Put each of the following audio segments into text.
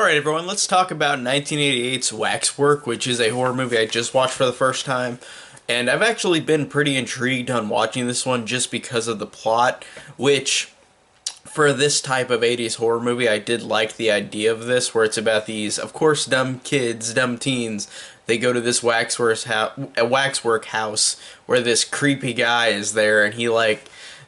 Alright everyone, let's talk about 1988's Waxwork, which is a horror movie I just watched for the first time. And I've actually been pretty intrigued on watching this one just because of the plot, which, for this type of 80s horror movie, I did like the idea of this, where it's about these, of course, dumb kids, dumb teens. They go to this waxwork house where this creepy guy is there, and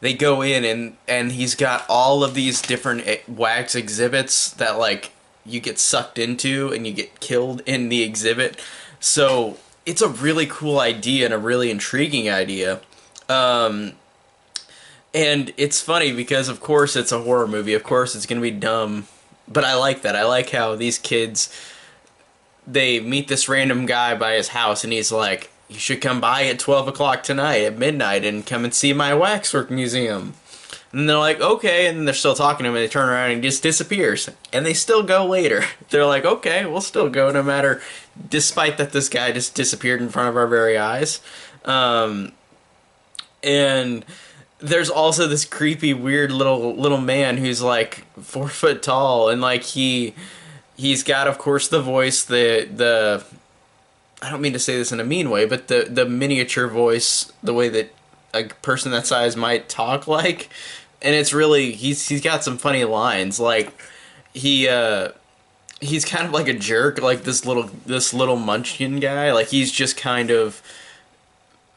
they go in and he's got all of these different wax exhibits that you get sucked into and you get killed in the exhibit. So it's a really cool idea and a really intriguing idea. And it's funny because, of course, it's a horror movie. Of course, it's going to be dumb. But I like that. I like how these kids, they meet this random guy by his house, and he's like, you should come by at 12 o'clock tonight at midnight and come and see my waxwork museum. And they're like, okay, and they're still talking to him, and they turn around and he just disappears. And they still go later. They're like, okay, we'll still go no matter, despite that this guy just disappeared in front of our very eyes. And there's also this creepy, weird little man who's like 4 foot tall, and he's got, of course, the voice, the I don't mean to say this in a mean way, but the miniature voice, the way that a person that size might talk like. And it's really, he's got some funny lines. Like, he's kind of like a jerk, like this little munchkin guy. Like, he's just kind of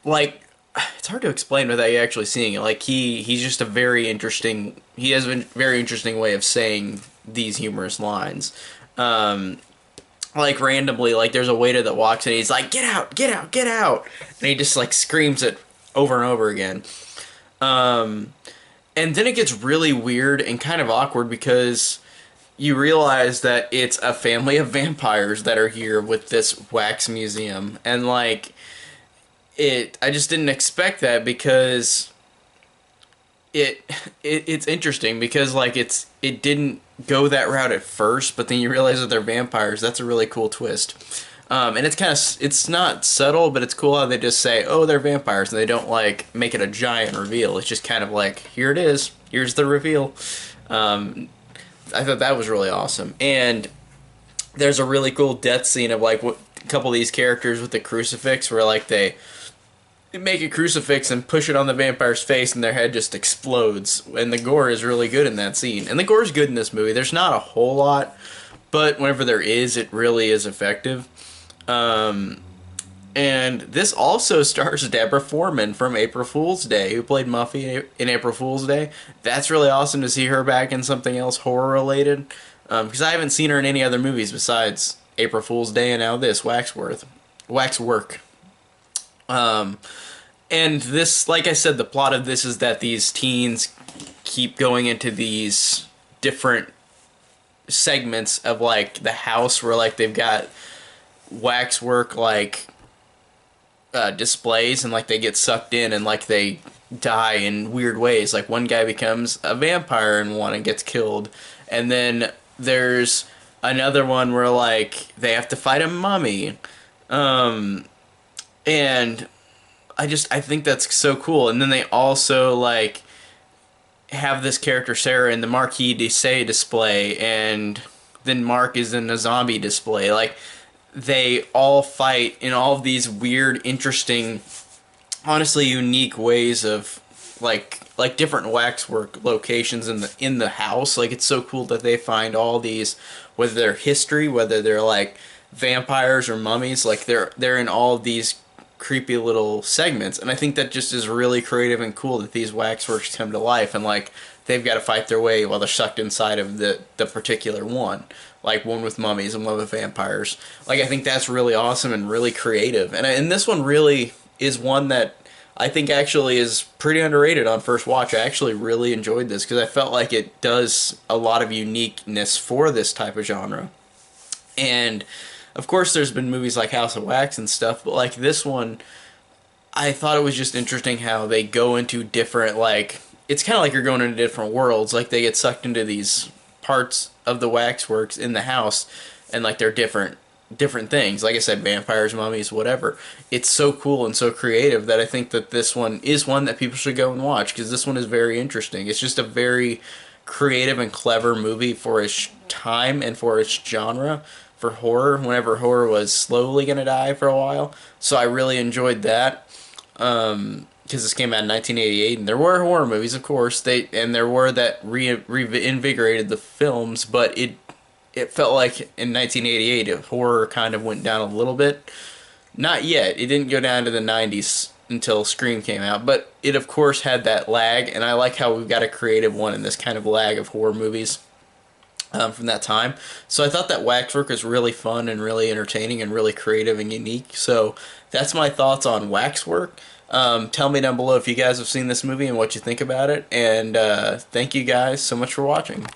like, it's hard to explain without you actually seeing it. Like, he's just he has a very interesting way of saying these humorous lines. Like, randomly, like, there's a waiter that walks in, and he's like, get out, get out, get out! And he just, like, screams it over and over again. And then it gets really weird and kind of awkward because you realize that it's a family of vampires that are here with this wax museum. And, I just didn't expect that because it's interesting because, it didn't go that route at first, but then you realize that they're vampires. That's a really cool twist. And it's not subtle, but it's cool how they just say, oh, they're vampires, and they don't, make it a giant reveal. It's just kind of like, here it is. Here's the reveal. I thought that was really awesome. And there's a really cool death scene of, a couple of these characters with the crucifix, where, they make a crucifix and push it on the vampire's face, and their head just explodes. And the gore is really good in that scene. And the gore is good in this movie. There's not a whole lot, but whenever there is, it really is effective. And this also stars Deborah Foreman from April Fool's Day, who played Muffy in April Fool's Day. That's really awesome to see her back in something else horror-related, because I haven't seen her in any other movies besides April Fool's Day and now this, Waxwork. And this, like I said, the plot of this is that these teens keep going into these different segments of, the house where, they've got waxwork displays, and they get sucked in, and they die in weird ways. One guy becomes a vampire in one and gets killed, and then there's another one where they have to fight a mummy, and I think that's so cool. And then they also have this character Sarah in the Marquis de Sade display, and then Mark is in a zombie display. They all fight in all of these weird, interesting, honestly unique ways of different waxwork locations in the house. It's so cool that they find all these, whether they're history, whether they're vampires or mummies, they're in all of these creepy little segments. And I think that just is really creative and cool that these waxworks come to life, and they've got to fight their way while they're sucked inside of the particular one. One with mummies and one with vampires. I think that's really awesome and really creative. And this one really is one that I think actually is pretty underrated on first watch. I actually really enjoyed this because I felt like it does a lot of uniqueness for this type of genre. And, of course, there's been movies like House of Wax and stuff, but this one, I thought it was just interesting how they go into different, it's kind of like you're going into different worlds. They get sucked into these parts of the waxworks in the house, and they're different things. Like I said, vampires, mummies, whatever. It's so cool and so creative that I think that this one is one that people should go and watch, because this one is very interesting. It's just a very creative and clever movie for its time and for its genre for horror. Whenever horror was slowly gonna die for a while, so I really enjoyed that. Because this came out in 1988, and there were horror movies, of course. There were that reinvigorated the films, but it felt like in 1988, horror kind of went down a little bit. Not yet. It didn't go down to the 90s until Scream came out, but it of course had that lag, and I like how we've got a creative one in this kind of lag of horror movies from that time. So I thought that Waxwork was really fun and really entertaining and really creative and unique. So that's my thoughts on Waxwork. Tell me down below if you guys have seen this movie and what you think about it. And thank you guys so much for watching.